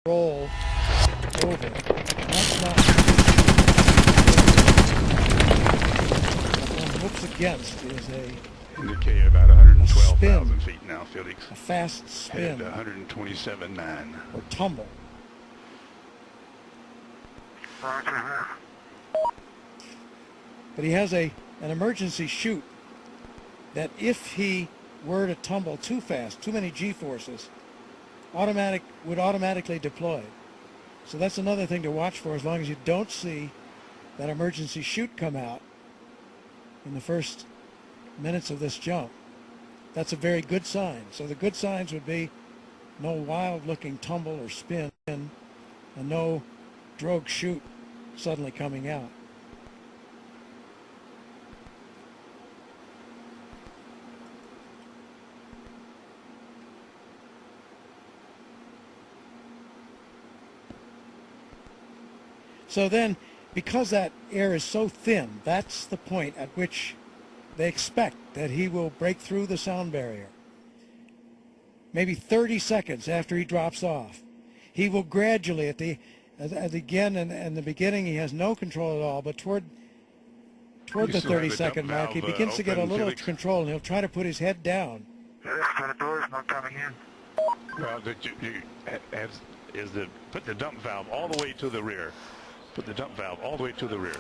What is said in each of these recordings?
roll over. That's not what one hopes against is a indicated about 112,000 feet now, Felix. A fast spin. Headed 127.9. Or tumble. But he has an emergency chute that if he were to tumble too fast, too many G-forces, would automatically deploy. So that's another thing to watch for, as long as you don't see that emergency chute come out in the first minutes of this jump. That's a very good sign. So the good signs would be no wild-looking tumble or spin and no drogue chute suddenly coming out. So then, because that air is so thin, that's the point at which they expect that he will break through the sound barrier. Maybe 30 seconds after he drops off. He will gradually, again in the beginning, he has no control at all, but toward the 30-second mark, he begins to get a little control, and he'll try to put his head down. The door's not coming in. Well, put the dump valve all the way to the rear. Put the dump valve all the way to the rear.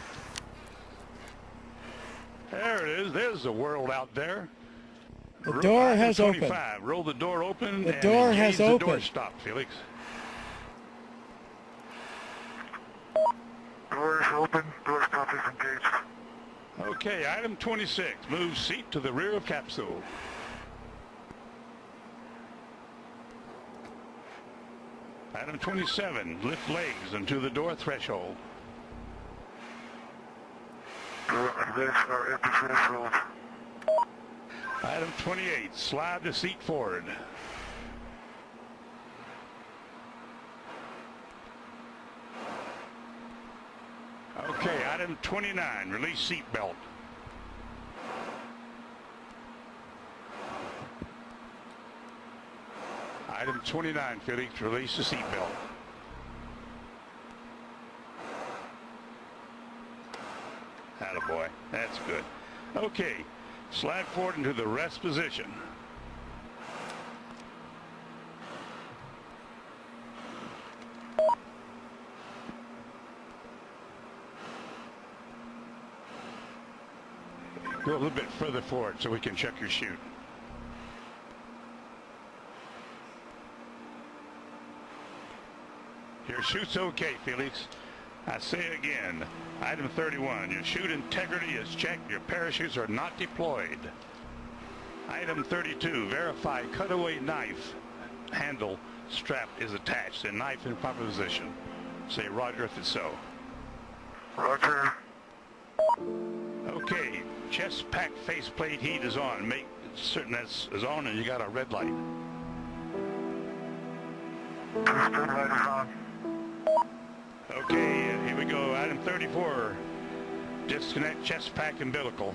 There it is. There's the world out there. The door has opened. Roll the door open. The door has opened. The door stopped, Felix. Door is open. Door stop is engaged. Okay, item 26. Move seat to the rear of capsule. Item 27, lift legs into the door threshold. Legs are at the threshold. Item 28, slide the seat forward. Okay, item 29, release seat belt. Item 29, Felix, release the seatbelt. Attaboy, that's good. Okay, slide forward into the rest position. Go a little bit further forward so we can check your chute. Your chute's okay, Felix. I say again, item 31, your chute integrity is checked. Your parachutes are not deployed. Item 32, verify cutaway knife handle strap is attached and knife in proper position. Say roger if it's so. Roger. Okay, chest pack faceplate heat is on. Make certain that's on and you got a red light. Chest light is on. Okay, here we go. Item 34, disconnect chest pack umbilical.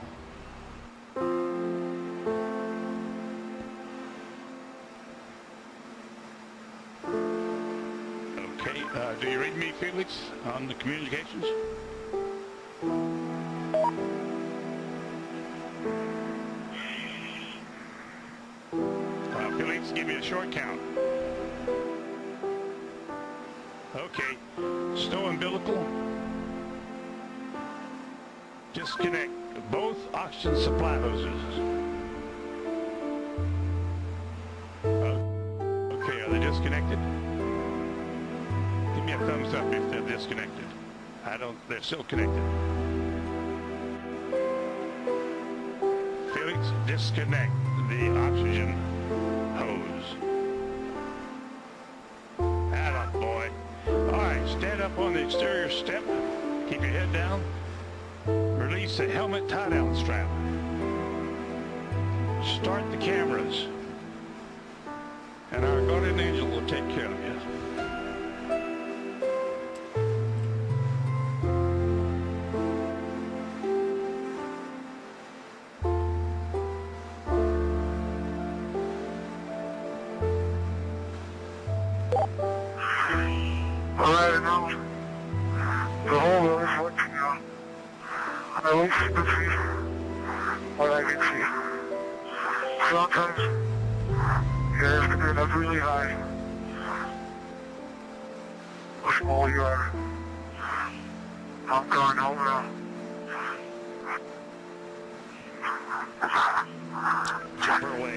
Okay, do you read me, Felix, on the communications? Felix, give me a short count. Okay, stow umbilical. Disconnect both oxygen supply hoses. Okay, are they disconnected? Give me a thumbs up if they're disconnected. They're still connected. Felix, disconnect the oxygen hose. Attaboy. Alright, stand up on the exterior step. Keep your head down. Release the helmet tie-down strap. Start the cameras. And our guardian angel will take care of you. Alright, now, the whole road is looking out. At least you can see what I can see. Sometimes, yeah, it's going up really high. How small you are. I'm going home now. Jumper away.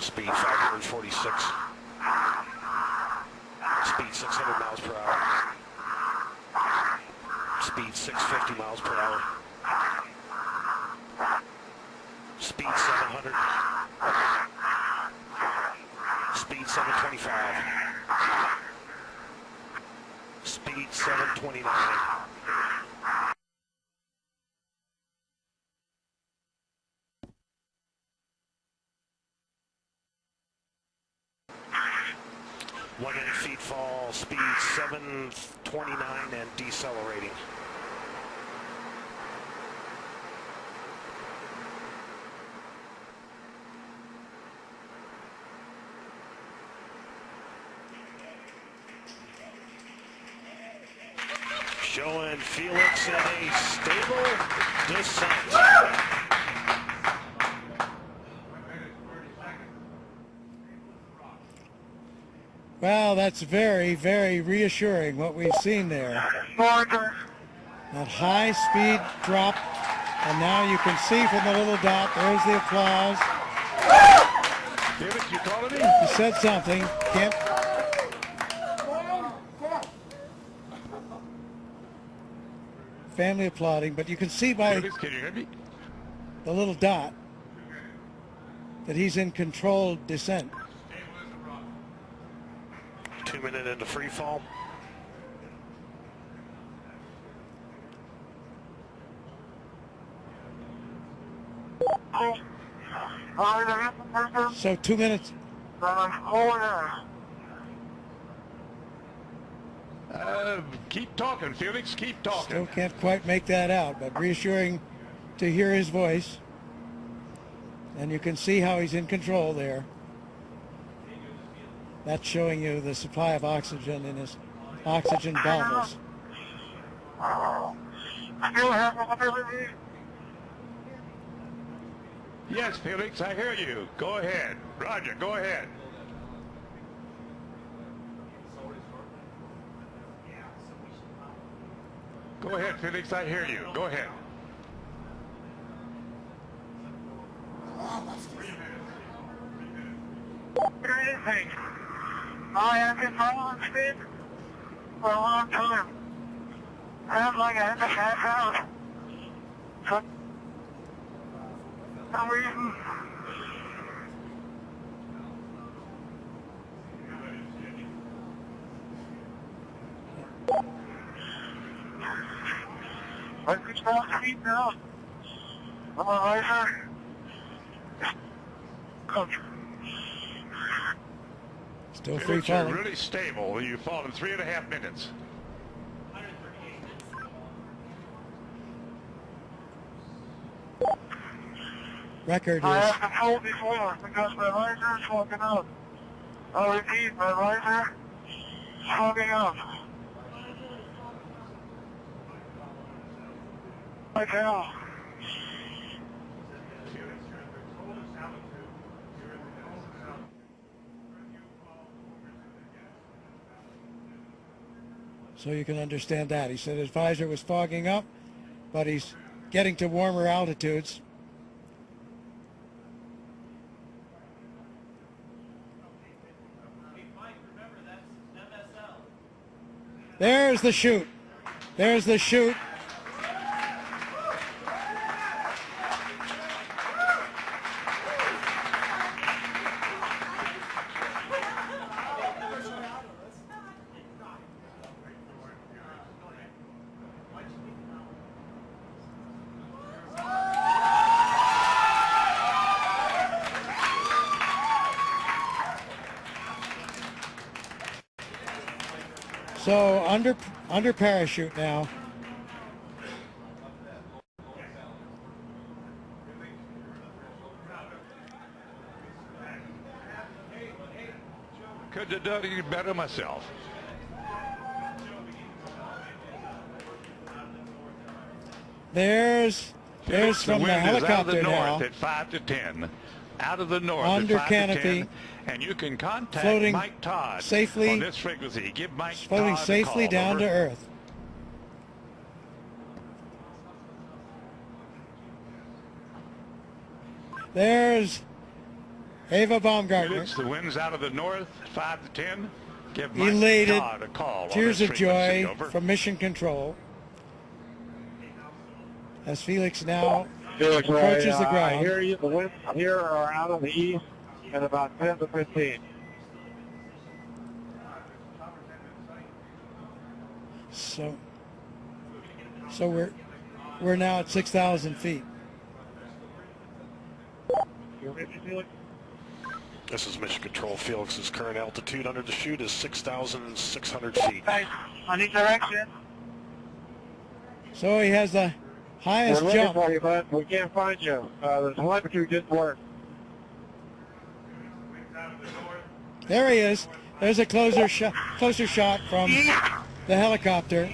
Speed 546. Speed 600 miles per hour. Speed 650 miles per hour. Speed 700. Speed 725. Speed 729. One and feet fall, speed 729 and decelerating. Showing Felix in a stable descent. Well, that's very, very reassuring what we've seen there. That high speed drop, and now you can see from the little dot, there's the applause. Felix, you calling me? He said something. Can't. Family applauding, but you can see by Felix, can you hear me? the little dot that he's in controlled descent. 2 minute into free fall. So 2 minutes. Keep talking, Felix. Keep talking. Still can't quite make that out, but reassuring to hear his voice. And you can see how he's in control there. That's showing you the supply of oxygen in his oxygen bubbles. Yes, Felix, I hear you. Go ahead. Roger, go ahead. Go ahead, Felix, I hear you. Go ahead. I have been following speed for a long time. I'm like I had to pass out. For some reason. I can stop speed now. I'm a riser. Still free Felix, you're falling. really stable. You've fallen 3.5 minutes. Record I is have been told before because my riser is fogging up. I'll repeat, my riser is fogging up. Right now. so you can understand that. He said his visor was fogging up, but he's getting to warmer altitudes. There's the chute. There's the chute. So under parachute now. Could have done it better myself. There's from the helicopter now. At 5 to 10. Out of the north Under at 5 canopy, to 10. And you can contact floating Mike Todd safely, on this frequency. Give Mike floating Todd safely a call. down Over. to Earth. There's Ava Baumgartner. Felix, the wind's out of the north, 5 to 10. Give Mike Elated, Todd a call. tears on of this frequency. joy Over. from Mission Control as Felix now Felix, approaches the I ground. hear you. The winds here are out of the east at about 10 to 15. So we're now at 6,000 feet. You ready, Felix? This is Mission Control. Felix's current altitude under the chute is 6,600 feet. Guys, on each direction. So he has the highest We're looking jump. for you, bud. We can't find you. The telemetry didn't work. There he is. There's a closer shot from the helicopter.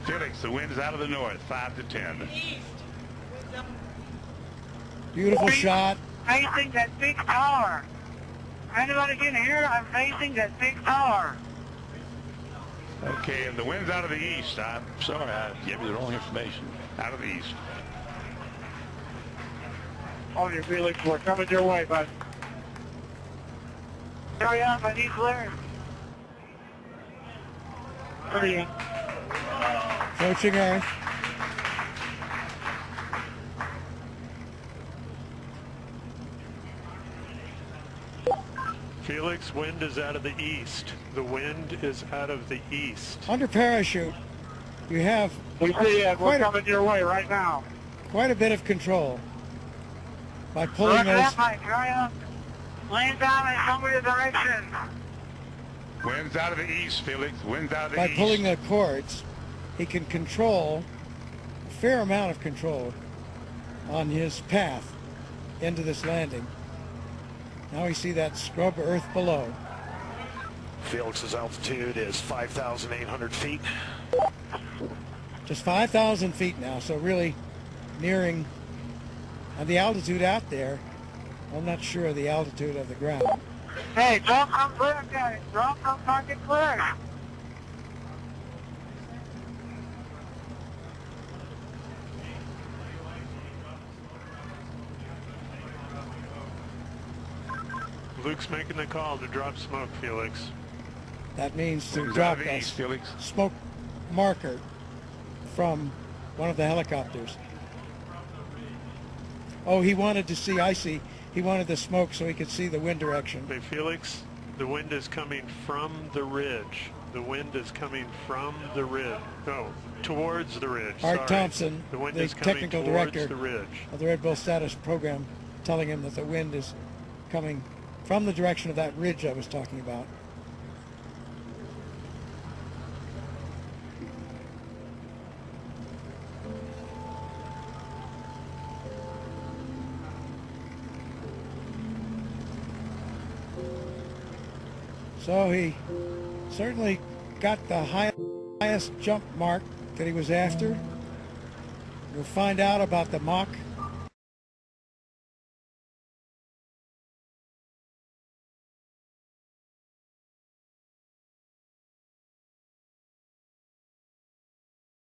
Felix, the wind's out of the north, 5 to 10. Beautiful shot. Facing that big tower. Anybody can hear? I'm facing that big tower. Okay, and the wind's out of the east. I'm sorry, I gave you the wrong information. Out of the east. On your Felix, we're coming your way, bud. Hurry up, I need clearance. Hurry up. Approaching Earth. Felix, wind is out of the east. The wind is out of the east. Under parachute, you have We see it. We're coming your way right now. quite a bit of control by pulling Roger those. that, Mike. Hurry up. Land down in some other direction. Wind's out of the east, Felix. Wind's out of the By east. pulling the cords, he can control a fair amount of control on his path into this landing. Now we see that scrub earth below. Felix's altitude is 5,800 feet. Just 5,000 feet now, so really nearing, and the altitude out there, I'm not sure of the altitude of the ground. Hey, don't come clear, guys. Don't come target clear. Luke's making the call to drop smoke, Felix. That means to Wind's out drop of the a east, Felix. smoke marker from one of the helicopters. Oh, he wanted to see, I see. He wanted the smoke so he could see the wind direction. Hey, Felix, the wind is coming from the ridge. The wind is coming from the ridge. No, towards the ridge. Art Sorry. Thompson, The wind the is coming technical towards director the ridge. of the Red Bull Status Program, telling him that the wind is coming from the direction of that ridge I was talking about. So he certainly got the highest jump mark that he was after. We'll find out about the Mach